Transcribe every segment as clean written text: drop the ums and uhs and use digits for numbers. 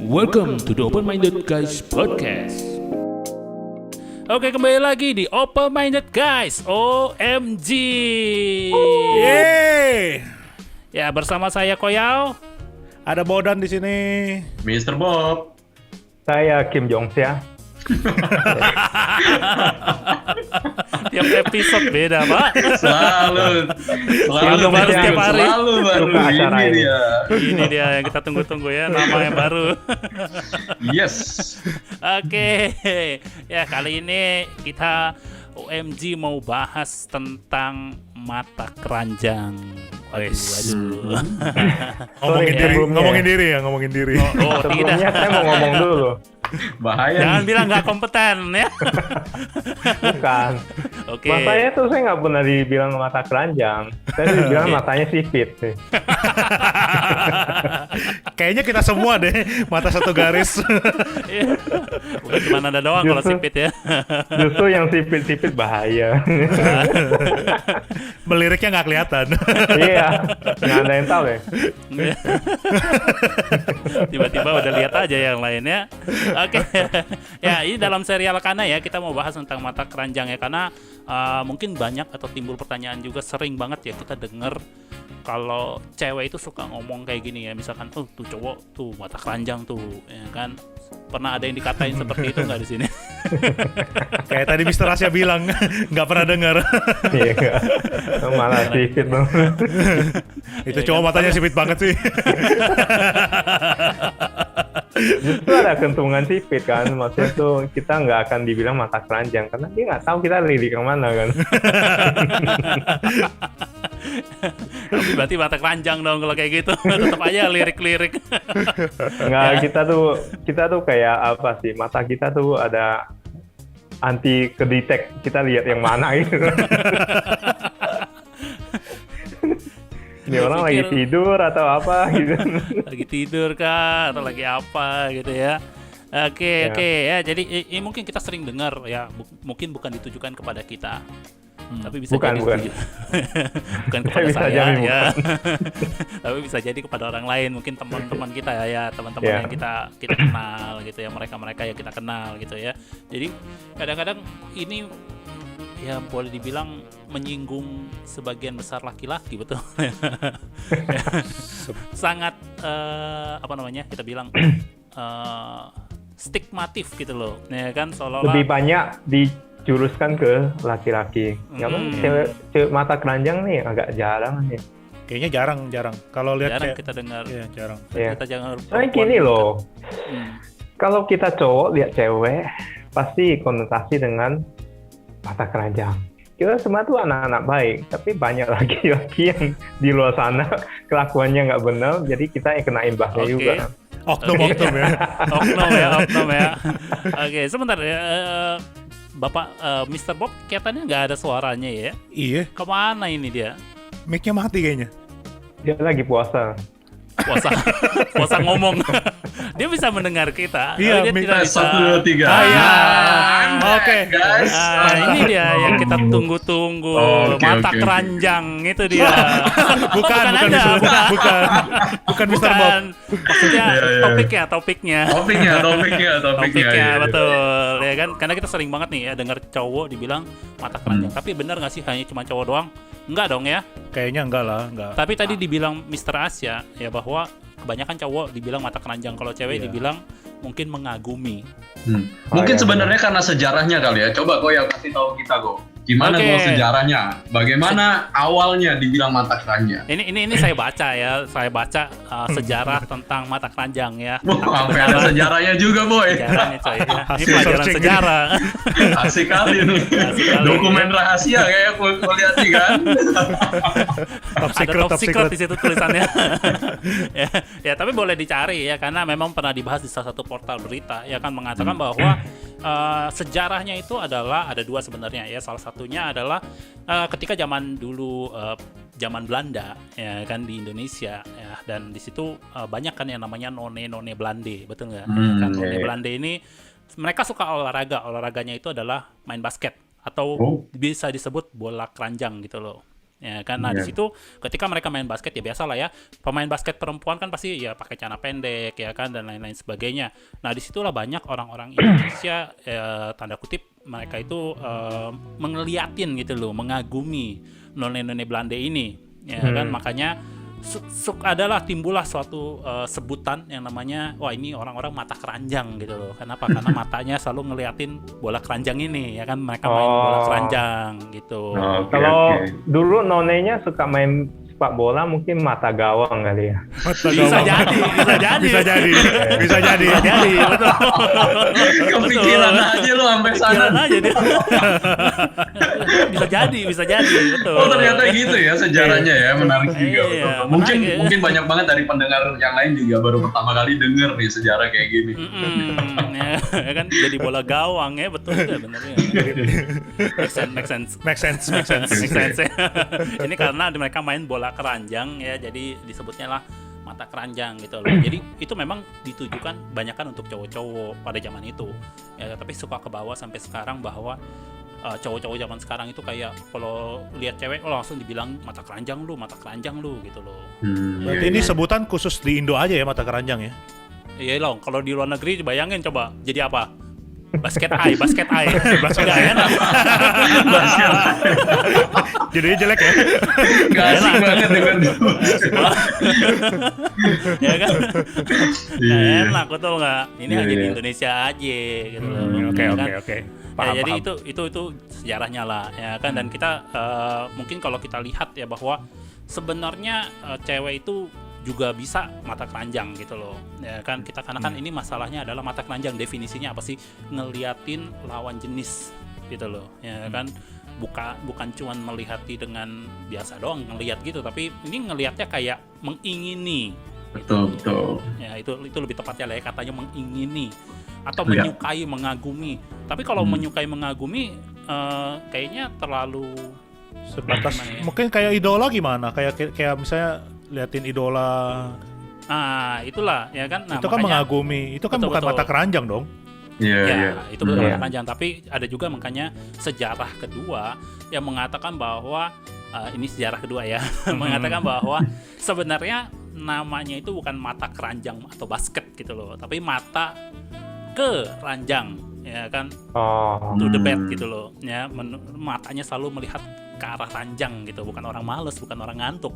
Welcome to the Open Minded Guys Podcast. Oke, kembali lagi di Open Minded Guys, OMG. Yeay! Ya, bersama saya Koyao. Ada Bodan di sini. Mr. Bob. Saya Kim Jong-sia. Tiap episode beda, Pak. Selalu baru setiap hari. Selalu baru ini dia. Ini dia yang kita tunggu-tunggu ya, nama yang baru. Yes. Oke. Ya, kali ini kita OMG mau bahas tentang mata keranjang. Waduh. Ngomongin diri. Oh, Sebelumnya tidak. saya mau ngomong dulu. Bahaya. Jangan bilang nggak kompeten ya. Bukan. Oke. Matanya tuh saya nggak pernah dibilang mata keranjang. Saya dibilang matanya sipit sih. Kayaknya kita semua deh mata satu garis. Iya. Bukan cuma Anda doang kalau sipit ya. Justru yang sipit-sipit bahaya. Meliriknya nggak kelihatan. Iya, nggak ada yang tahu ya. Tiba-tiba udah lihat aja yang lainnya. Oke. Ya, ini dalam serial Kana ya, kita mau bahas tentang mata keranjang ya, karena mungkin banyak atau timbul pertanyaan juga, sering banget ya kita dengar kalau cewek itu suka ngomong kayak gini ya, misalkan tuh cowok tuh mata keranjang tuh, ya kan. Pernah ada yang dikatain seperti itu nggak di sini? Kayak tadi Mr. Asya bilang nggak pernah dengar. Iya, malah sipit dong. Itu cowok matanya sipit banget sih. Justru ada keuntungan sipit kan, maksudnya tuh kita nggak akan dibilang mata keranjang karena dia nggak tahu kita lirik kemana kan. Tapi berarti mata keranjang dong kalau kayak gitu. Tetap aja lirik-lirik. Nggak, kita tuh kayak apa sih, mata kita tuh ada anti kedetek, kita lihat yang mana gitu. Ini orang lagi tidur atau apa gitu. Lagi tidur kah atau lagi apa gitu ya. Oke ya. Jadi ini mungkin kita sering dengar ya, mungkin bukan ditujukan kepada kita. Tapi bisa Bukan. bukan kepada Bisa saya jadi ya. Tapi bisa jadi kepada orang lain, mungkin teman-teman kita ya, teman-teman yang kita kenal gitu ya, mereka yang kita kenal gitu ya. Jadi kadang-kadang ini ya boleh dibilang menyinggung sebagian besar laki-laki, betul. Sangat kita bilang stigmatif gitu loh, ya kan, seolah-olah Lebih banyak dijuruskan ke laki-laki. Cewek mata keranjang nih agak jarang nih. Kayaknya jarang. Kalau lihat jarang kita dengar. Iya, jarang. Kita jangan Soalnya gini loh, kalau kita cowok lihat cewek pasti konotasi dengan mata keranjang. Kita semua tuh anak-anak baik, tapi banyak laki-laki yang di luar sana kelakuannya nggak benar, jadi kita yang kena imbasnya juga. Oknum ya. Oknum ya. Oke, sebentar ya. Bapak Mr. Bob kelihatannya nggak ada suaranya ya. Iya. Kemana ini dia? Mic-nya mati kayaknya. Dia lagi puasa. Puasa ngomong. Dia bisa mendengar kita. Iya, dia tidak bisa. 1, 2, 3. Iya. Oke, guys. Ini dia yang kita tunggu-tunggu. Mata keranjang itu dia. Bukan Anda. Bukan Mr. Bob. Maksudnya topiknya. Topiknya, Betul. Ya kan? Karena kita sering banget nih ya dengar cowok dibilang mata keranjang. Tapi benar nggak sih hanya cuma cowok doang? Enggak dong ya. Kayaknya enggak. Tapi tadi dibilang Mr. Asya ya bahwa kebanyakan cowok dibilang mata keranjang, kalau cewek dibilang mungkin mengagumi. Mungkin sebenarnya karena sejarahnya kali ya. Coba kok yang kasih tahu kita kok. Gimana kok sejarahnya? Bagaimana awalnya dibilang mata keranjang? Ini saya baca ya. Saya baca sejarah tentang mata keranjang ya. Sampai ada sejarahnya juga, boy. Sejarahnya coy ya. Ini Hasil pelajaran searching sejarah. Asik kali nih. Dokumen rahasia kayak aku lihat nih kan. Ada top secret di situ tulisannya. ya, tapi boleh dicari ya, karena memang pernah dibahas di salah satu portal berita ya kan, mengatakan bahwa sejarahnya itu adalah ada dua sebenarnya ya. Salah satunya adalah ketika zaman dulu, zaman Belanda ya kan, di Indonesia ya, dan di situ banyak kan yang namanya none Belande, betul nggak? Kan none Belande ini mereka suka olahraganya itu adalah main basket atau bisa disebut bola keranjang gitu loh. Ya kan, nah di situ ketika mereka main basket ya biasa lah ya, pemain basket perempuan kan pasti ya pakai celana pendek ya kan dan lain-lain sebagainya. Nah disitulah banyak orang-orang Indonesia tanda kutip mereka itu mengeliatin gitu loh, mengagumi none-none Belanda ini ya kan, makanya adalah timbullah suatu sebutan yang namanya wah ini orang-orang mata keranjang gitu loh. Kenapa? Karena matanya selalu ngeliatin bola keranjang ini ya kan, mereka main bola keranjang gitu. Kalau dulu nonenya suka main sepak bola mungkin mata gawang kali ya. Bisa jadi. Betul. Kepikiran aja lu sampai sana. Pikiran aja dia. bisa jadi, betul. Oh ternyata gitu ya sejarahnya ya, menarik juga. Iya, Mungkin banyak banget dari pendengar yang lain juga baru pertama kali denger nih sejarah kayak gini. Ya kan jadi bola gawang ya, betul ya, benar ya. Make sense. Ini karena mereka main bola keranjang ya, jadi disebutnya lah mata keranjang gitu loh. Jadi itu memang ditujukan banyakan untuk cowok-cowok pada zaman itu ya, tapi suka ke bawah sampai sekarang bahwa cowok-cowok zaman sekarang itu kayak kalau lihat cewek langsung dibilang mata keranjang lu gitu loh. Berarti ini sebutan khusus di Indo aja ya, mata keranjang ya? Iya loh, kalau di luar negeri bayangin coba jadi apa? Basket eye. Nggak enak. Jadinya jelek ya? Gak asik banget dengan Ya kan? Nggak enak, betul nggak? Ini hanya di Indonesia aja gitu loh. Oke. Ya, jadi itu sejarahnya lah ya kan, dan kita mungkin kalau kita lihat ya bahwa sebenarnya cewek itu juga bisa mata keranjang gitu loh ya kan, kita karena kan ini masalahnya adalah mata keranjang definisinya apa sih, ngeliatin lawan jenis gitu loh ya kan, bukan cuman melihati dengan biasa doang ngelihat gitu, tapi ini ngelihatnya kayak mengingini. Betul. Ya itu lebih tepatnya lah ya, katanya mengingini atau menyukai, mengagumi. Tapi kalau menyukai, mengagumi kayaknya terlalu sebatas mungkin kayak idola gimana? Kayak misalnya liatin idola. Itulah ya kan. Nah, itu kan mengagumi. Itu kan bukan mata keranjang dong. Iya. Itu betul mata keranjang. Tapi ada juga makanya sejarah kedua yang mengatakan bahwa ini sejarah kedua ya, mengatakan bahwa sebenarnya namanya itu bukan mata keranjang atau basket gitu loh, tapi mata keranjang ya kan, to the bed gitu loh ya, matanya selalu melihat ke arah ranjang gitu, bukan orang males, bukan orang ngantuk.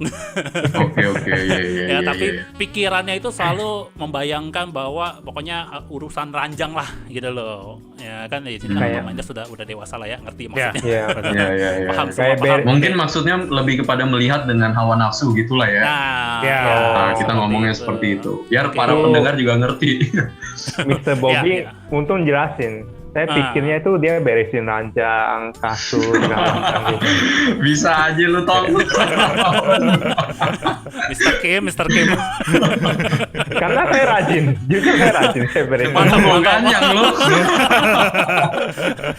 Oke, iya. Tapi pikirannya itu selalu membayangkan bahwa pokoknya urusan ranjang lah gitu loh ya kan, di sini kan pemainnya udah dewasa lah ya, ngerti maksudnya. Iya. Paham semua, paham. Mungkin maksudnya lebih kepada melihat dengan hawa nafsu gitulah ya. Kita ngomongnya seperti itu biar para pendengar juga ngerti. Mr. Bobby untung jelasin. Saya pikirnya itu dia beresin ranjang, kasur, segala gitu. Bisa aja lu tau. Mr. Kim. Karena saya rajin, saya beresin. Makanya lu.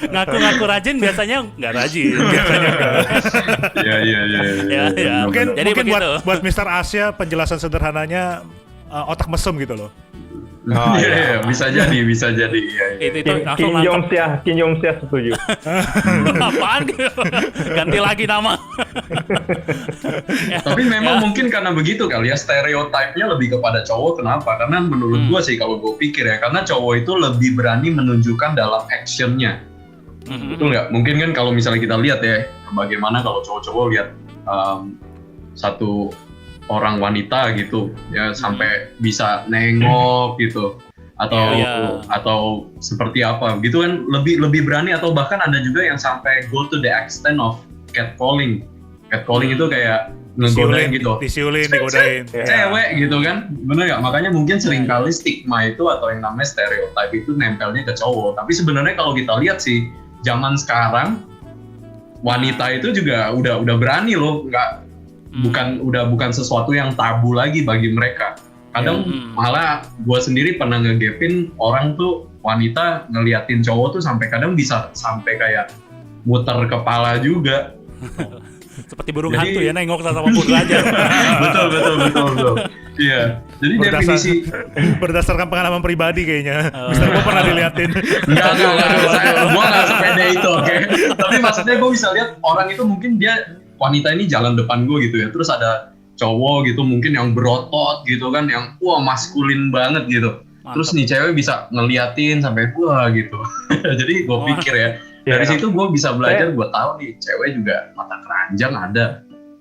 Ngaku rajin biasanya nggak rajin. Iya. Mungkin buat Mr. Asia penjelasan sederhananya otak mesum gitu loh. Iya, bisa jadi. Iya. Itu Kim Jong Sia setuju. Apaan? Ganti lagi nama. Tapi memang mungkin karena begitu kali ya, stereotipnya lebih kepada cowok. Kenapa? Karena menurut gua sih kalau gua pikir ya, karena cowok itu lebih berani menunjukkan dalam actionnya. Betul nggak? Mungkin kan kalau misalnya kita lihat ya, bagaimana kalau cowok-cowok lihat satu orang wanita gitu ya sampai bisa nengok gitu atau seperti apa gitu kan, lebih berani, atau bahkan ada juga yang sampai go to the extent of catcalling itu kayak ngegodain gitu, disiulin, digodain cewek gitu kan, bener nggak? Makanya mungkin seringkali stigma itu atau yang namanya stereotype itu nempelnya ke cowok, tapi sebenarnya kalau kita lihat sih zaman sekarang wanita itu juga udah berani loh, bukan sesuatu yang tabu lagi bagi mereka. Kadang malah gue sendiri pernah ngegepin orang tuh, wanita ngeliatin cowok tuh sampai kadang bisa sampai kayak muter kepala juga. Seperti burung hantu ya, nengok sama burung aja. Betul. Iya. Jadi definisi berdasarkan pengalaman pribadi kayaknya. Mister gue pernah diliatin. Enggak. Gue nggak sepede itu, oke. Tapi maksudnya gue bisa lihat orang itu mungkin dia wanita ini jalan depan gue gitu ya, terus ada cowok gitu mungkin yang berotot gitu kan, yang wah maskulin banget gitu. Mantap. Terus nih cewek bisa ngeliatin sampai wah gitu. Jadi gue pikir ya, dari situ gue bisa belajar, gue tahu nih cewek juga mata keranjang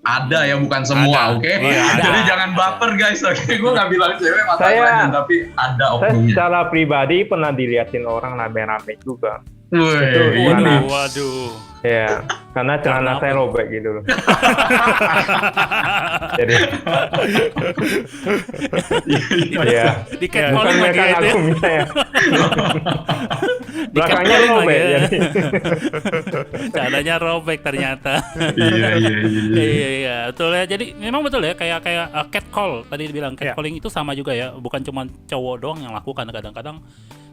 ada ya, bukan semua, oke? Iya, Jadi jangan baper guys, oke? Gue nggak bilang cewek mata keranjang, tapi ada Saya oknumnya. secara pribadi pernah diliatin orang rame-rame juga. Wih, ini. Waduh. Ya, karena celana Karena saya apa? robek gitu loh. Jadi, ya. Di Bukan catcalling lagi mereka gitu ya. ngaku misalnya. Di Belakangnya catcalling robek. lagi ya. Jadi. Caranya robek ternyata. Iya. Iya, betul ya. Jadi memang betul ya, kayak catcall tadi dibilang, catcalling itu sama juga ya, bukan cuma cowok doang yang lakukan, kadang-kadang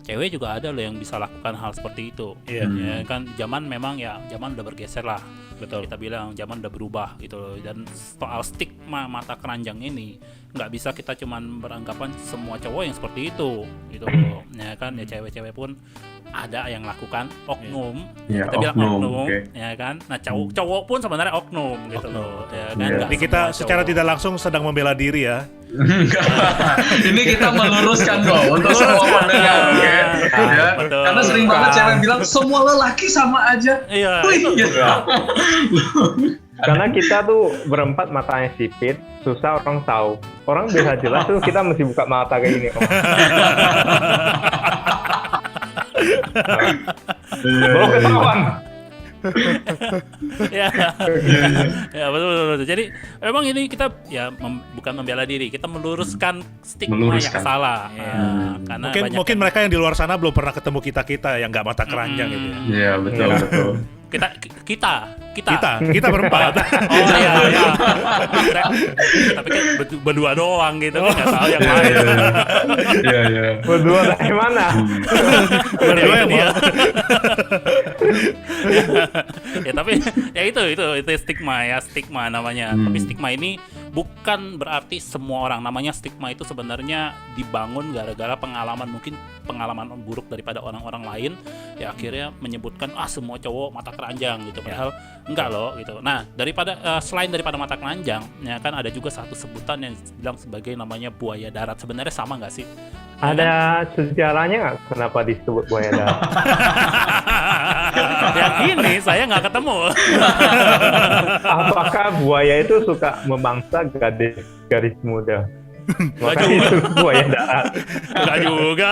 cewek juga ada loh yang bisa lakukan hal seperti itu. Iya. Ya kan zaman memang ya, zaman udah bergeser lah. Betul. Kita bilang zaman udah berubah gitu loh. Dan soal stigma mata keranjang ini nggak bisa kita cuman beranggapan semua cowok yang seperti itu gitu loh. Ya kan, ya cewek-cewek pun ada yang lakukan, oknum. Iya, Kita bilang oknum, oknum, oke. ya kan. Nah, cowok pun sebenarnya oknum gitu loh. Ya kan. Iya. Nggak Jadi kita semua secara cowok. tidak langsung sedang membela diri ya. Enggak. Ini kita meluruskan kok untuk semua pendengar, oke? Ya, betul. karena sering banget cewek bilang semua lelaki sama aja. Iya. Wih, itu- gitu. Karena kita tuh berempat matanya sipit, susah orang tahu. Orang bisa jelas tuh kita mesti buka mata kayak gini. Belum ketahuan. Ya, ya betul. Jadi memang ini kita ya bukan membela diri, kita meluruskan stigma Meluruskan. yang salah. Ya, karena Mungkin banyak mereka yang di luar sana belum pernah ketemu kita yang nggak mata keranjang gitu ya. Iya, betul. kita berempat. Oh iya. Tapi kan berdua doang gitu, kan nggak tahu yang lain. Iya. Berdua dari mana? Berdua yang dia. mau. Ya tapi ya itu stigma namanya. Tapi stigma ini bukan berarti semua orang, namanya stigma itu sebenarnya dibangun gara-gara pengalaman buruk daripada orang-orang lain, ya akhirnya menyebutkan semua cowok mata keranjang gitu, padahal enggak loh gitu. Nah, selain daripada mata keranjang, ya kan ada juga satu sebutan yang bilang sebagai namanya buaya darat. Sebenarnya sama nggak sih? Ada sejarahnya nggak kenapa disebut buaya darat? Yang ini saya nggak ketemu. Apakah buaya itu suka memangsa gadis muda? Maka juga. itu buaya darat. Enggak juga.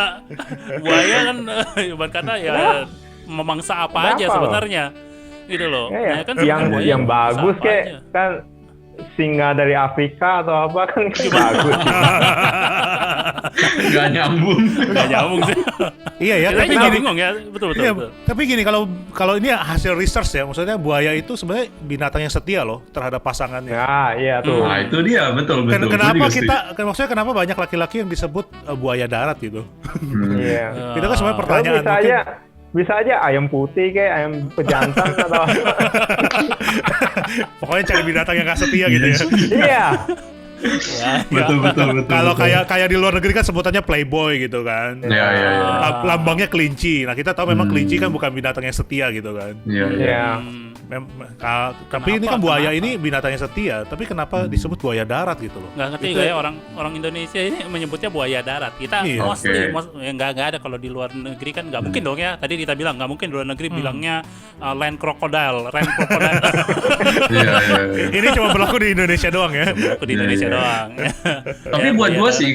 Buaya kan ibarat kata ya memangsa apa aja Kenapa? sebenarnya. Gitu loh. Ya, kan yang buaya yang memangsa bagus apa kayak aja. kan singa dari Afrika atau apa kan bagus. Nggak nyambung. Nggak nyambung sih. Iya ya, Saya tapi juga gini. bingung ya. Betul. Iya, tapi gini, kalau ini hasil research ya, maksudnya buaya itu sebenarnya binatang yang setia loh terhadap pasangannya. Nah, iya tuh. Nah, itu dia, betul. Kenapa Gua juga maksudnya kenapa banyak laki-laki yang disebut buaya darat gitu? setuju. Iya. Itu kan sebenarnya Kalau pertanyaan. bisa aja ayam putih kayak ayam pejantan atau Pokoknya cari binatang yang nggak setia gitu ya. iya. Betul. Kalau kayak di luar negeri kan sebutannya playboy gitu kan. Iya. Lambangnya kelinci. Nah, kita tahu memang kelinci kan bukan binatang yang setia gitu kan. Iya. Iya. Tapi ini kan buaya ini binatang yang setia, tapi kenapa disebut buaya darat gitu loh? Nggak ngerti ya orang Indonesia ini menyebutnya buaya darat. Kita Iya. ya nggak ada kalau di luar negeri kan nggak mungkin dong ya. Tadi kita bilang nggak mungkin di luar negeri bilangnya land crocodile. Iya. Ini cuma berlaku di Indonesia doang ya. Di Indonesia Iya. doang. Tapi Ya, buat buaya gue darat. sih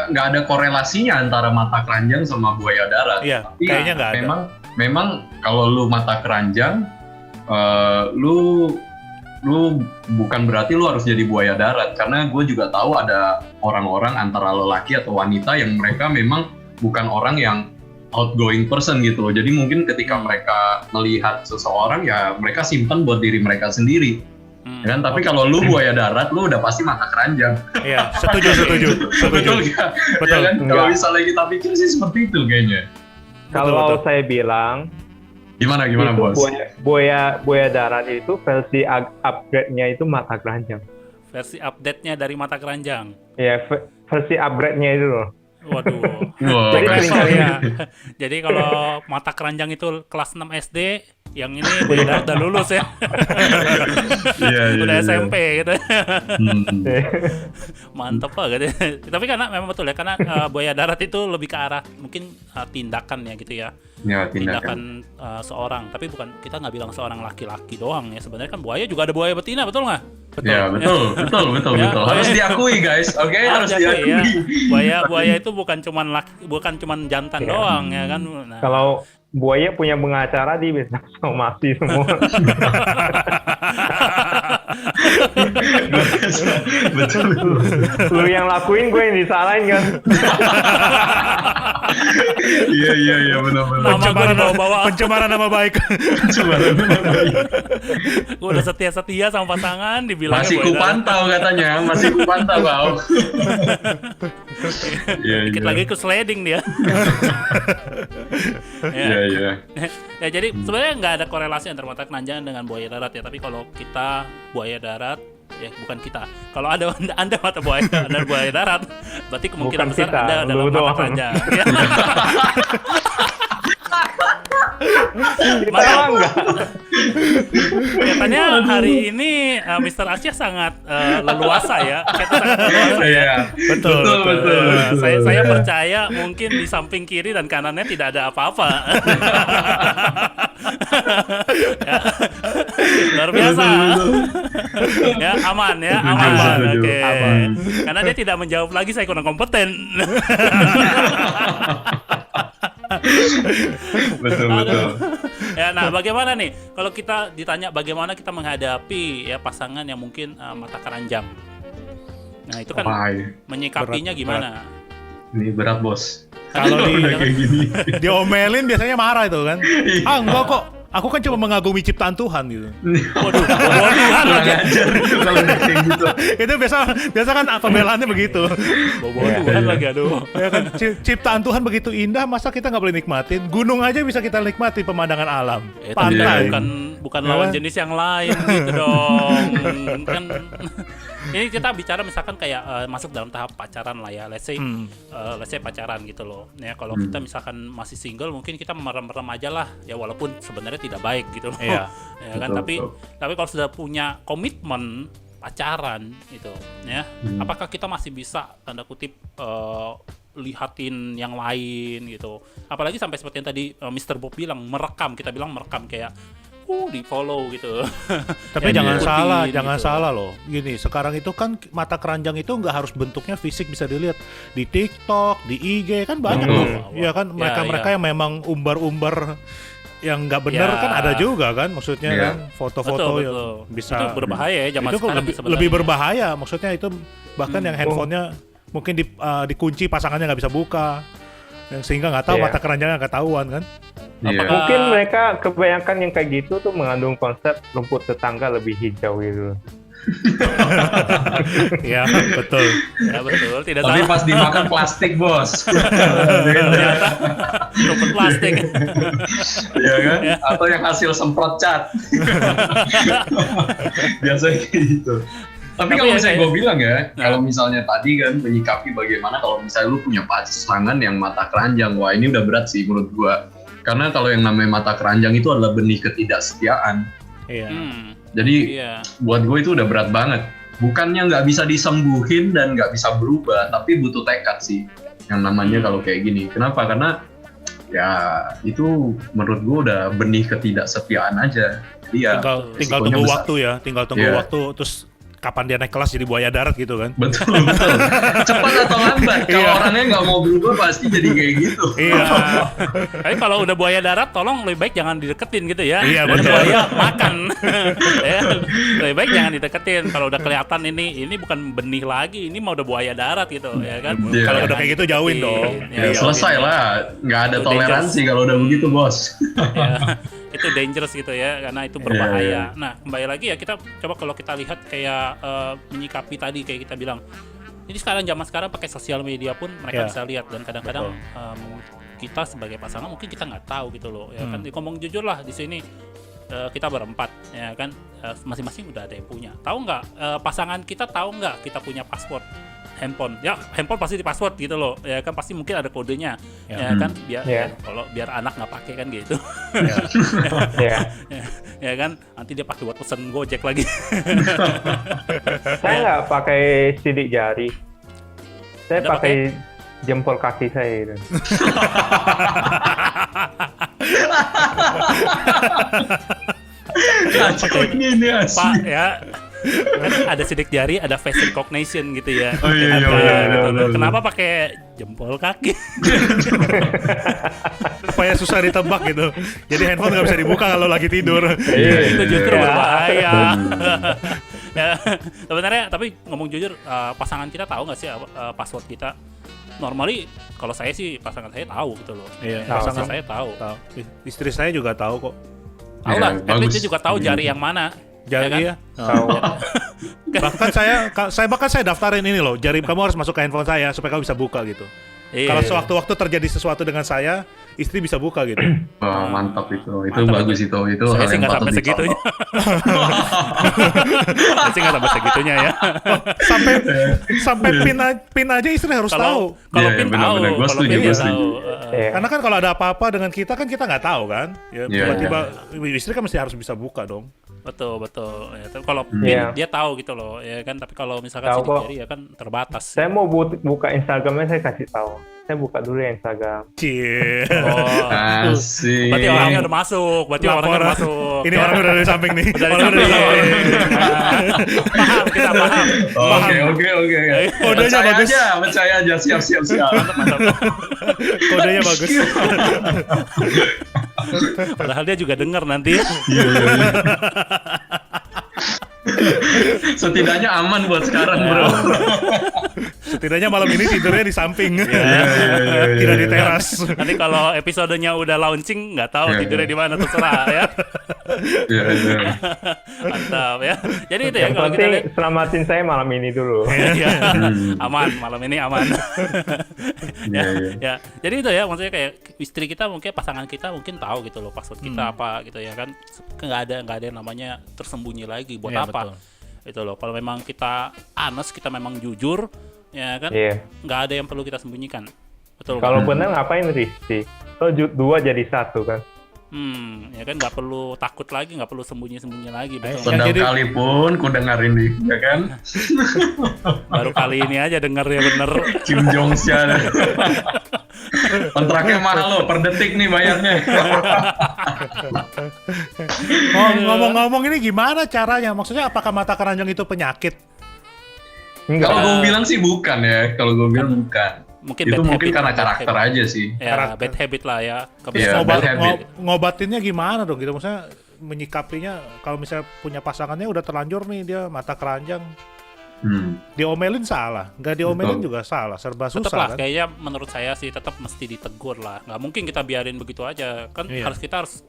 nggak ada korelasinya antara mata keranjang sama buaya darat. Iya, Tapi kayaknya nggak ada. Memang kalau lu mata keranjang, lu bukan berarti lu harus jadi buaya darat. Karena gue juga tahu ada orang-orang antara lelaki atau wanita yang mereka memang bukan orang yang outgoing person gitu loh. Jadi mungkin ketika mereka melihat seseorang ya mereka simpan buat diri mereka sendiri. Ya kan? Tapi kalau lu buaya darat, lu udah pasti mata keranjang. Iya, setuju. Betul nggak? Betul. Ya kan? Kalau Enggak. misalnya kita pikir sih seperti itu kayaknya. Kalau betul. saya bilang Gimana itu bos? buaya darat itu versi upgrade-nya itu mata keranjang. Versi update-nya dari mata keranjang. Ya, versi upgrade-nya itu loh. Waduh. Wow, Jadi Level kali-kali ya. Jadi kalau mata keranjang itu kelas 6 SD, yang ini udah lulus ya. Iya, Udah iya. SMP gitu. Hmm. Mantep banget. Tapi karena memang betul ya, karena buaya darat itu lebih ke arah mungkin tindakan ya gitu ya. Ya, Tindakan seorang, tapi bukan, kita nggak bilang seorang laki-laki doang ya, sebenarnya kan buaya juga ada buaya betina, betul nggak? Ya, betul. Ya, Harus diakui guys, oke? Harus ya. diakui. Buaya itu bukan cuman jantan doang ya kan. Nah, Kalau buaya punya pengacara di bisa somasi semua. Betul. Lu yang lakuin, gue yang disalahin kan. Iya, benar-benar. nama gue dibawa-bawa. Pencemaran nama baik. Gue udah setia sama pasangan, dibilangnya Masih buaya darat. kupantau katanya, masih kupantau kau. Iya, Dikit lagi ke sliding dia. Iya. Ya jadi sebenarnya nggak ada korelasi antara mata keranjang dengan buaya darat ya, tapi kalau kita buaya darat, ya bukan kita. Kalau ada Anda mata buaya dan buaya darat, berarti kemungkinan Bukan besar kita, Anda adalah lu mata doang. keranjang. Ya. Kita emang enggak. Katanya hari ini Mr. Asia sangat leluasa ya. Kita sangat leluasa ya. Iya. Betul. Saya percaya mungkin di samping kiri dan kanannya tidak ada apa-apa. Ya. Luar biasa. Ya, aman ya, aman. Setuju. Oke. Aman. Karena dia tidak menjawab lagi, saya kurang kompeten. Betul. Ya, nah bagaimana nih kalau kita ditanya bagaimana kita menghadapi ya pasangan yang mungkin mata keranjang. Nah, itu kan Wah, iya. menyikapinya Berat, gimana? Ini berat bos. Kalau Udah kayak gini. diomelin biasanya marah itu kan. Enggak kok. Aku kan cuma mengagumi ciptaan Tuhan gitu. Waduh, Tuhan Kurang lagi. ajar itu kalau kayak gitu. Itu biasa kan pembelaannya begitu. Tuhan lagi, aduh. Ya kan, ciptaan Tuhan begitu indah, masa kita nggak boleh nikmatin? Gunung aja bisa kita nikmati pemandangan alam. Tapi Pantai. bukan Ya lawan kan? jenis yang lain gitu dong. Kan ini kita bicara misalkan kayak masuk dalam tahap pacaran lah ya. Let's say pacaran gitu loh. Ya kalau kita misalkan masih single, mungkin kita merem-merem aja lah ya, walaupun sebenarnya tidak baik gitu loh. Iya. Ya kan, Betul. tapi kalau sudah punya komitmen pacaran gitu ya, apakah kita masih bisa tanda kutip lihatin yang lain gitu, apalagi sampai seperti yang tadi Mr. Bob bilang merekam, kita bilang merekam kayak di follow gitu. Tapi Ya, jangan diikutin jangan gitu. salah loh. Gini, sekarang itu kan mata keranjang itu nggak harus bentuknya fisik, bisa dilihat di TikTok, di IG kan banyak Betul. loh. Iya kan, mereka ya. yang memang umbar-umbar yang nggak benar Ya. kan ada juga kan, maksudnya Iya. kan foto-foto Betul, yang betul. bisa Itu berbahaya ya zaman itu sekarang sebenarnya. lebih berbahaya, maksudnya itu bahkan yang handphonenya mungkin dikunci, pasangannya nggak bisa buka, sehingga nggak tahu Iya. mata keranjangnya nggak tahuan kan. Iya. Mungkin mereka kebanyakan yang kayak gitu tuh mengandung konsep rumput tetangga lebih hijau gitu. Ya betul. Ya betul, tidak Tapi salah. pas dimakan plastik bos. Ternyata rumput plastik. Ya kan? Atau yang hasil semprot cat. Biasanya kayak gitu. Tapi kalau ya, misalnya gue bilang ya, Nah. kalau misalnya tadi kan menyikapi bagaimana kalau misalnya lu punya pasangan yang mata keranjang, wah ini udah berat sih menurut gue. Karena kalau yang namanya mata keranjang itu adalah benih ketidaksetiaan. Iya. Jadi Iya. buat gue itu udah berat banget. Bukannya nggak bisa disembuhin dan nggak bisa berubah, tapi butuh tekad sih. Yang namanya kalau kayak gini. Kenapa? Karena ya itu menurut gue udah benih ketidaksetiaan aja. Jadi ya Tinggal risikonya tunggu besar. waktu ya, tinggal tunggu Iya. waktu, terus kapan dia naik kelas jadi buaya darat gitu kan. Betul. Cepat atau lambat. Kalau Iya. orangnya nggak mau berubah pasti jadi kayak gitu. Iya. Tapi kalau udah buaya darat, tolong lebih baik jangan dideketin gitu ya. Iya, Dan betul. buaya makan. Ya, lebih baik jangan dideketin. Kalau udah kelihatan ini bukan benih lagi, ini mau udah buaya darat gitu ya kan. Iya. Kalau udah kayak gitu jauhin dong. Ya, Iya, selesai jauhin. lah. Nggak ada Itu toleransi kalau udah begitu bos. Ya, itu dangerous gitu ya, karena itu berbahaya. Iya. Nah, kembali lagi ya, kita coba kalau kita lihat kayak menyikapi tadi kayak kita bilang, ini zaman sekarang pakai sosial media pun mereka Iya. bisa lihat, dan kadang-kadang kita sebagai pasangan mungkin kita nggak tahu gitu loh ya kan. Ngomong jujur lah di sini, kita berempat, ya kan, masing-masing udah ada yang punya. Tahu nggak, pasangan kita tahu nggak kita punya password handphone? Ya, handphone pasti di password gitu loh, ya kan, pasti mungkin ada kodenya, ya kan, biar kalau biar anak nggak pakai kan gitu, ya kan, nanti dia pakai buat pesen Gojek lagi. Saya nggak pakai sidik jari, saya Anda pakai jempol kaki saya gitu. Kacau ini asli. Pak ya, kan ada sidik jari, ada face recognition gitu ya. Oh iya, Ada, iya, gitu. iya. Kenapa pakai jempol kaki? Supaya susah ditebak gitu. Jadi handphone nggak bisa dibuka kalau lagi tidur. Itu justru Iya. berbahaya. Ya, sebenarnya tapi ngomong jujur, pasangan kita tahu nggak sih password kita? Normally kalau saya sih pasangan saya tahu gitu loh. Iya, Pasangan pasangan saya tahu. Istri saya juga tahu kok. Tahu lah, Iya, at least bagus. dia juga tahu jari yang mana. Jadi kan? ya. Tahu. Bahkan saya daftarin ini loh, jari kamu harus masuk ke handphone saya supaya kamu bisa buka gitu. Iya. Kalau sewaktu-waktu terjadi sesuatu dengan saya, istri bisa buka gitu. Wah, mantap itu. Itu Mantap bagus itu. Itu Saya hal sih yang nggak patut sampai segitunya. dicontoh. Saya sih nggak sampai segitunya ya. sampai pin aja istri harus tahu. Kalau Iya, pin iya, tahu, benar-benar. Gua kalau setuju, pin gua dia setuju. tahu. Iya. Karena kan kalau ada apa-apa dengan kita kan kita nggak tahu kan. Ya, Iya, tiba-tiba istri kan mesti harus bisa buka dong. Betul. Ya, tapi kalau pin Iya. dia tahu gitu loh, ya kan. Tapi kalau misalkan Tahu sidik kok. jari ya kan terbatas. Saya mau buka Instagramnya, saya kasih tahu. Saya buka dulu ya Instagram. Cie. Oh, Asik. berarti orangnya udah masuk. Berarti orangnya udah masuk. Ini orang udah dari samping nih. Udah di Orang udah samping. dari samping. Paham, kita paham. Oke. Kodenya Percaya bagus. aja, percaya aja. Siap. Mantap. Kodenya bagus. Padahal dia juga dengar nanti. Setidaknya aman buat sekarang, bro. Setidaknya malam ini tidurnya di samping. Iya. Tidak di teras. Nanti kalau episodenya udah launching, nggak tahu Iya, tidurnya iya. di mana, terserah ya. Iya. Mantap ya. Jadi itu ya Yang kalau kita penting lihat. selamatin saya malam ini dulu. Ya, aman, malam ini aman. Iya. Ya, jadi itu ya, maksudnya kayak istri kita mungkin, pasangan kita mungkin tahu gitu loh password kita apa gitu ya kan. Nggak ada yang namanya tersembunyi lagi. Buat Iya, apa? betul. Itu loh. Kalau memang kita honest, kita memang jujur, ya kan. Iya. Nggak ada yang perlu kita sembunyikan. Betul. Kalau benar ngapain risih? Kalau dua jadi satu kan. Ya kan, nggak perlu takut lagi, nggak perlu sembunyi-sembunyi lagi. Betul. Sedang jadi- kali pun ku dengerin nih, ya kan? Baru kali ini aja denger ya bener. Kim Jong Sia. Kontraknya mahal loh, per detik nih bayarnya. Ngomong-ngomong ini gimana caranya? Maksudnya apakah mata keranjang itu penyakit? Enggak. Kalau gue bilang sih bukan ya, kalau gue bilang bukan. Mungkin Itu bad mungkin habit, karena bad karakter habit. aja sih. Ya, Karakter. bad habit lah ya. Iya, Ngobat- bad habit. ngobatinnya gimana dong gitu? Maksudnya menyikapinya kalau misalnya punya pasangannya udah terlanjur nih dia mata keranjang, diomelin salah, nggak diomelin Betul. juga salah, serba Tetap susah lah, kan? kayaknya menurut saya sih tetap mesti ditegur lah. Nggak mungkin kita biarin begitu aja. Kan Iya. kita harus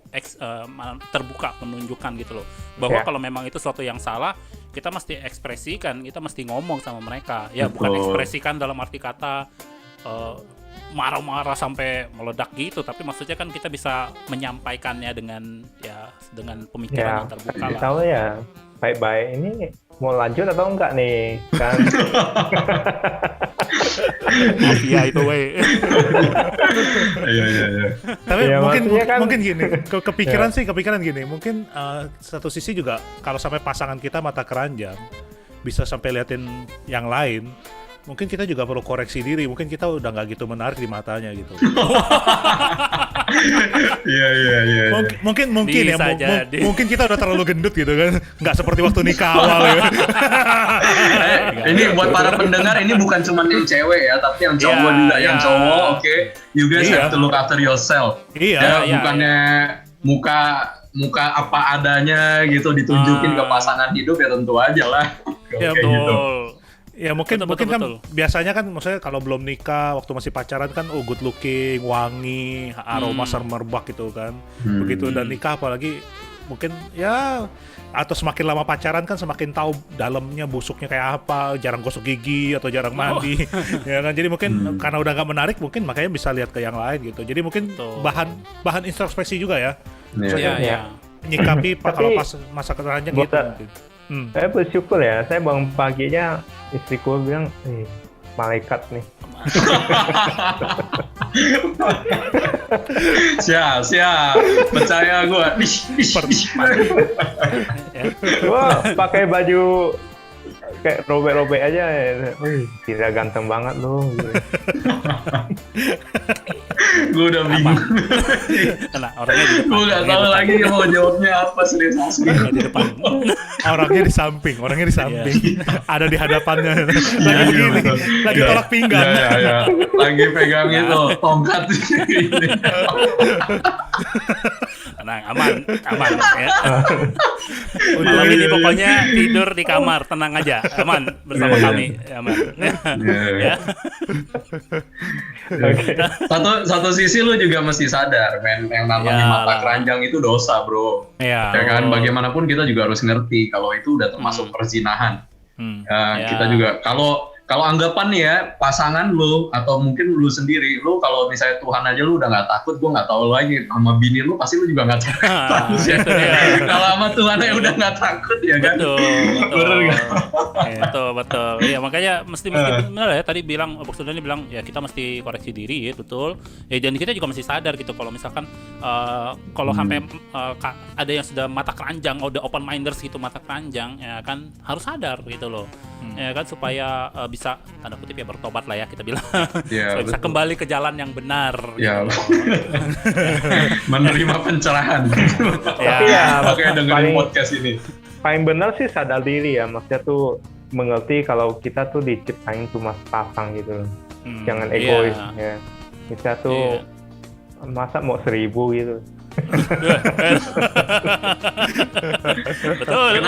terbuka menunjukkan gitu loh. Bahwa Iya. kalau memang itu sesuatu yang salah, kita mesti ekspresikan, kita mesti ngomong sama mereka. Ya, bukan Betul. ekspresikan dalam arti kata marah-marah sampai meledak gitu, tapi maksudnya kan kita bisa menyampaikannya dengan pemikiran Ya, yang terbuka kasih lah. tahu ya. Baik-baik ini mau lanjut atau enggak nih? Kan Mafia itu weh. Iya. Tapi Ya, mungkin maksudnya kan- mungkin gini, kepikiran gini, mungkin satu sisi juga kalau sampai pasangan kita mata keranjang bisa sampai liatin yang lain, mungkin kita juga perlu koreksi diri, mungkin kita udah nggak gitu menarik di matanya gitu. Iya. Mungkin Bisa ya, jadi. mungkin kita udah terlalu gendut gitu kan, nggak seperti waktu nikah awal ya. Ini buat para pendengar, ini bukan cuma yang cewek ya, tapi yang cowok Iya, juga, yang iya. cowok, oke. You guys Iya. have to look after yourself. Iya. Ya, Iya, bukannya muka apa adanya gitu ditunjukin ke pasangan hidup, ya tentu aja lah. Ya, Kayak gitu. Betul. Ya mungkin Betul. kan biasanya kan maksudnya kalau belum nikah waktu masih pacaran kan good looking, wangi, aroma semerbak gitu kan. Begitu udah nikah apalagi mungkin ya atau semakin lama pacaran kan semakin tahu dalamnya busuknya kayak apa, jarang gosok gigi atau jarang mandi. Ya kan jadi mungkin karena udah nggak menarik mungkin makanya bisa lihat ke yang lain gitu. Jadi mungkin Betul. bahan introspeksi juga ya. Iya. Iya. nyikapi kalau Tapi, pas masa keranjang gitu buat- mungkin. Saya bersyukur ya, saya bangun paginya istriku bilang, malaikat nih. Siap. Percaya gue. Wah, pakai baju kayak robek-robek aja. Tidak ganteng banget loh. Gue udah bingung. Nah, orangnya di depan. Gue nggak tahu lagi mau jawabnya apa, serius asli. Orangnya di depan. Orangnya di samping. Ada di hadapannya. Lagi Iya, begini, betul. lagi Iya. tolak pinggang. Iya. Lagi pegang itu tongkat. Tenang, aman ya. Malam ini pokoknya tidur di kamar, tenang aja, aman bersama Iya. kami, aman. Ya. Satu sisi lu juga mesti sadar, men, yang namanya Ya mata lah. keranjang itu dosa, bro. Ya. Ya kan, bagaimanapun kita juga harus ngerti kalau itu udah termasuk perzinahan. Ya. Kita juga kalau anggapan nih ya, pasangan lu atau mungkin lu sendiri, lu kalau misalnya Tuhan aja lu udah nggak takut, gue nggak tahu lagi sama bini lu pasti lu juga nggak takut ya. itu dia. Kalau sama Tuhan aja udah nggak takut ya kan. Bener nggak? Betul. Iya, makanya mesti benar ya, tadi bilang Bok Sudani bilang ya kita mesti koreksi diri ya, betul. Ya, dan kita juga mesti sadar gitu kalau misalkan kalau sampai ada yang sudah mata keranjang, udah open minders gitu mata keranjang, ya kan harus sadar gitu loh. Ya kan supaya bisa tanda kutip ya bertobat lah ya kita bilang. Ya, supaya bisa betul. kembali ke jalan yang benar Ya, gitu. menerima pencerahan. Tapi ya, Makanya dengerin paling- podcast ini. Paling benar sih sadar diri ya, maksudnya tuh mengerti kalau kita tuh diciptain cuma sepasang gitu. Jangan egois ya. Kita tuh masa mau 1000 gitu. Betul.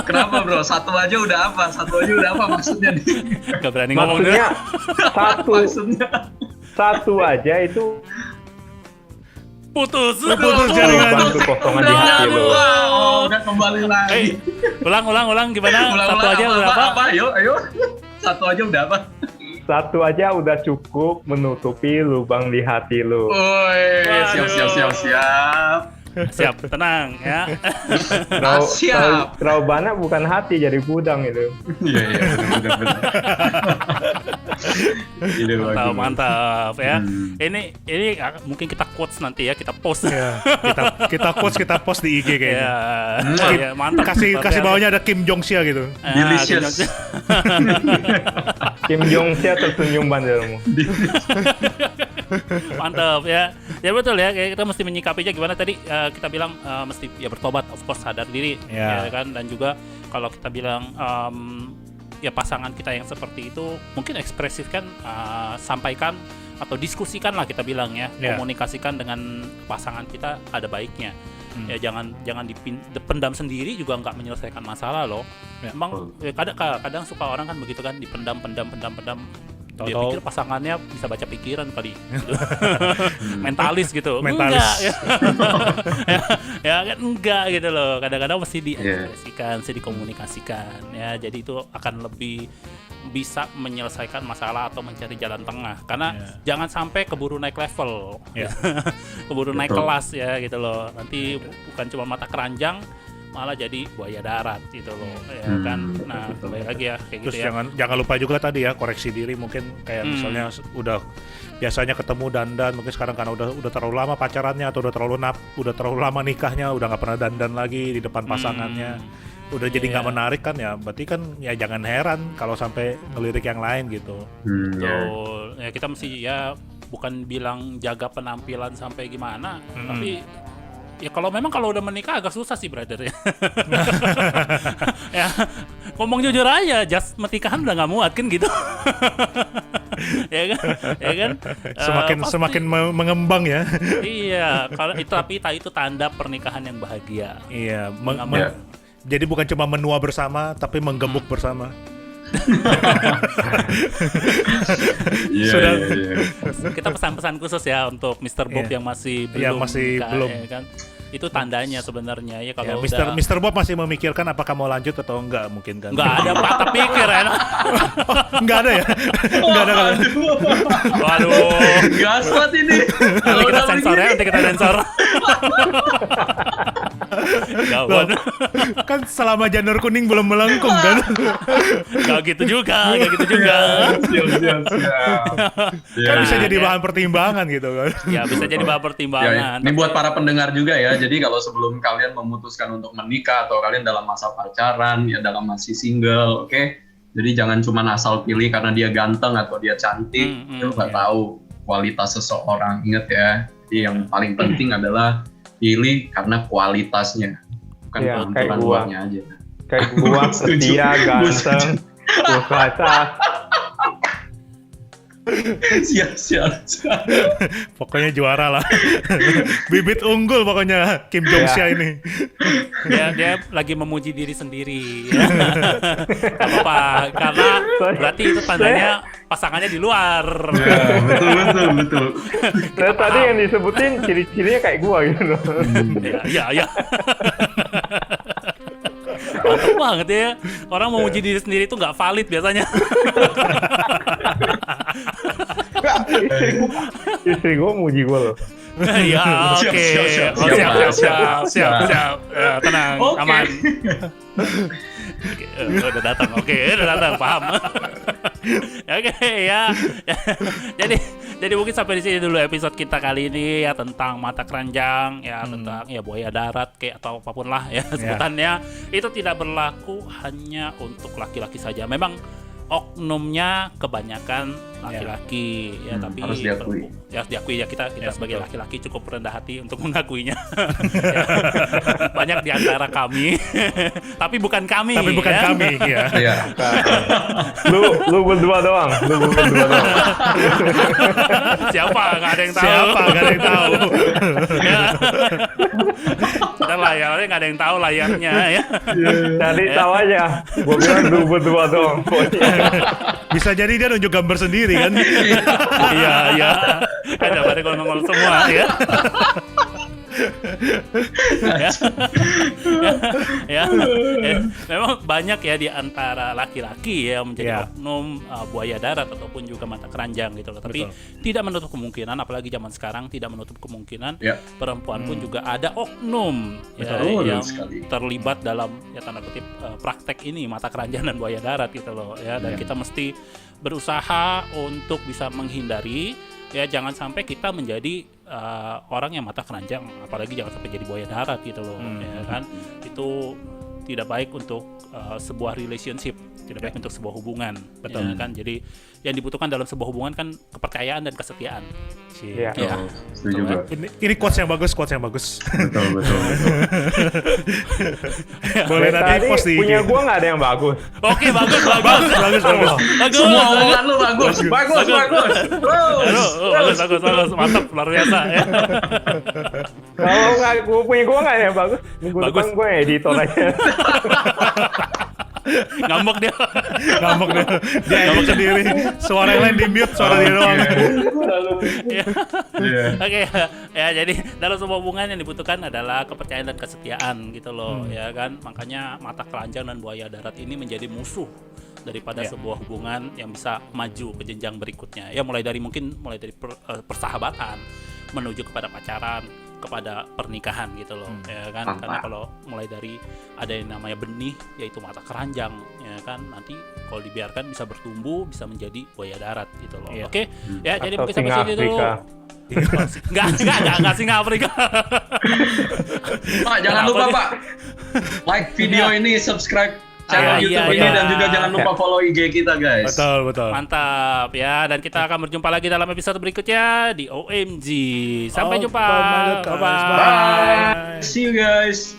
Kenapa bro? Satu aja udah apa maksudnya nih? Gak berani ngomong Maksudnya deh. satu aja itu Putus jaringan. bantu kosongan di hati lo. Udah kembali lagi. Ulang gimana? Satu aja udah apa? Ayo. Satu aja udah apa? Satu aja udah cukup menutupi lubang di hati lo. Woi, siap. Siap, tenang ya. Siap. Terlalu banyak bukan hati jadi gudang itu. Iya, benar. Mantap ya. Ini mungkin kita quotes nanti ya, kita post. Ya, kita post di IG kayaknya. Ya, mantap. Kasih bawahnya ada Kim Jong Sia gitu. Delicious. Kim Jong Sia tersenyum bandelmu. Mantap ya. Ya betul ya, kayak kita mesti menyikapinya gimana tadi kita bilang mesti ya bertobat, of course sadar diri ya kan, dan juga kalau kita bilang ya pasangan kita yang seperti itu mungkin ekspresifkan, sampaikan atau diskusikan lah kita bilang ya, komunikasikan dengan pasangan kita ada baiknya. Ya jangan dipendam sendiri juga nggak menyelesaikan masalah loh. Emang kadang suka orang kan begitu kan, dipendam. Dia pikir pasangannya bisa baca pikiran kali gitu. Mentalis gitu. Mentalis. Enggak ya kan enggak gitu loh. Kadang-kadang mesti diekspresikan, mesti dikomunikasikan ya. Jadi itu akan lebih bisa menyelesaikan masalah atau mencari jalan tengah. Karena jangan sampai keburu naik level. Keburu naik kelas ya gitu loh. Nanti bukan cuma mata keranjang, malah jadi buaya darat gitu loh, ya kan. Nah, kembali lagi ya kayak Terus gitu ya. jangan lupa juga tadi ya, koreksi diri mungkin kayak misalnya udah biasanya ketemu dandan, mungkin sekarang karena udah terlalu lama pacarannya atau udah terlalu lama nikahnya, udah nggak pernah dandan lagi di depan pasangannya. Udah jadi nggak menarik kan ya, berarti kan ya jangan heran kalau sampai ngelirik yang lain gitu. Betul. Ya kita mesti ya bukan bilang jaga penampilan sampai gimana, tapi ya kalau udah menikah agak susah sih brother ya. Ya ngomong jujur aja, just pernikahan udah nggak muat kan gitu. ya kan. Semakin mengembang ya. Iya, kalau itu tanda pernikahan yang bahagia. Iya, jadi bukan cuma menua bersama tapi menggemuk bersama. Sudah. Kita pesan-pesan khusus ya untuk Mr. Bob yang masih belum belum. Ya kan? Itu tandanya sebenarnya ya kalau Mr. Bob masih memikirkan apakah mau lanjut atau enggak mungkin kan. Enggak ada patah pikir ya. Enggak ada ya. Enggak ada kan. Waduh. Gaswat ini. Nanti kita sensor ya, nanti kita sensor. Gawat. Kan selama janur kuning belum melengkung kan. Gak gitu juga. Siap. Kan bisa jadi bahan pertimbangan gitu kan. Ya bisa jadi bahan pertimbangan. Ini buat para pendengar juga ya. Jadi kalau sebelum kalian memutuskan untuk menikah atau kalian dalam masa pacaran, ya dalam masih single, oke? Jadi jangan cuma asal pilih karena dia ganteng atau dia cantik. Lu nggak tahu kualitas seseorang. Ingat ya. Jadi yang paling penting adalah pilih karena kualitasnya, bukan keuntungan luarnya aja. Kayak gua setia, ganteng, berkaca. Siap. Pokoknya juara lah. Bibit unggul pokoknya Kim Jong Sia ini. Dia lagi memuji diri sendiri. Ya. Gak apa-apa, karena berarti itu tandanya pasangannya di luar. Ya, betul. Tadi yang disebutin ciri-cirinya kayak gua gitu loh. Iya. Mantap banget ya. Orang memuji diri sendiri itu nggak valid biasanya. Istri gua muji gua loh. Ya, oke. Siap. Ya, tenang, aman. Udah datang, paham. Oke, ya. Jadi mungkin sampai di sini dulu episode kita kali ini ya tentang mata keranjang, ya tentang ya buaya darat kayak atau apapun lah ya sebutannya. Itu tidak berlaku hanya untuk laki-laki saja. Memang oknumnya kebanyakan laki-laki ya, tapi harus diakui ya kita sebagai laki-laki cukup rendah hati untuk mengakuinya. Ya, banyak di antara kami tapi bukan kami ya. Iya. Lu berdua doang. Siapa nggak ada yang tahu. Ya. Kita layarnya nggak ada yang tahu layarnya ya. Cari tahu aja. Gua bilang lu berdua doang. Bisa jadi dia nunjuk gambar sendiri kan. Iya. Kan dapat ngomong semua ya. ya. Memang banyak ya di antara laki-laki ya menjadi oknum buaya darat ataupun juga mata keranjang gitu loh. Tapi tidak menutup kemungkinan, apalagi zaman sekarang tidak menutup kemungkinan perempuan pun juga ada oknum yang terlibat dalam ya tanda kutip praktek ini mata keranjang dan buaya darat gitu loh ya. Dan kita mesti berusaha untuk bisa menghindari ya, jangan sampai kita menjadi orang yang mata keranjang, apalagi jangan sampai jadi buaya darat gitu loh ya kan. Itu tidak baik untuk sebuah relationship, tidak baik untuk sebuah hubungan. Betul ya kan. Jadi yang dibutuhkan dalam sebuah hubungan kan kepercayaan dan kesetiaan. Iya. Ya. Setuju kan? Ini quotes yang bagus. Betul. Boleh nanti post di punya gua nggak ada yang bagus. Oke, bagus. Semua omongan lu bagus. Bagus. Mantap, luar biasa ya. Kalau nggak gua nggak ada yang bagus. Minggu depan gua editor aja. Ngambek dia. Dia edit sendiri. Suara yang lain di mute, suara dia doang. Oke, ya jadi dalam sebuah hubungan yang dibutuhkan adalah kepercayaan dan kesetiaan gitu loh ya kan. Makanya mata keranjang dan buaya darat ini menjadi musuh daripada sebuah hubungan yang bisa maju ke jenjang berikutnya. Ya mulai dari persahabatan menuju kepada pacaran, kepada pernikahan gitu loh ya kan. Karena kalau mulai dari ada yang namanya benih yaitu mata keranjang ya kan, nanti kalau dibiarkan bisa bertumbuh, bisa menjadi buaya darat gitu loh. Oke. Ya jadi mungkin sampai sini dulu. Enggak singa Afrika. Pak, jangan lupa Pak, like video ini, subscribe channel YouTube ini, dan juga jangan lupa follow IG kita guys. Betul. Mantap ya, dan kita akan berjumpa lagi dalam episode berikutnya di OMG. Sampai jumpa. Bye. See you guys.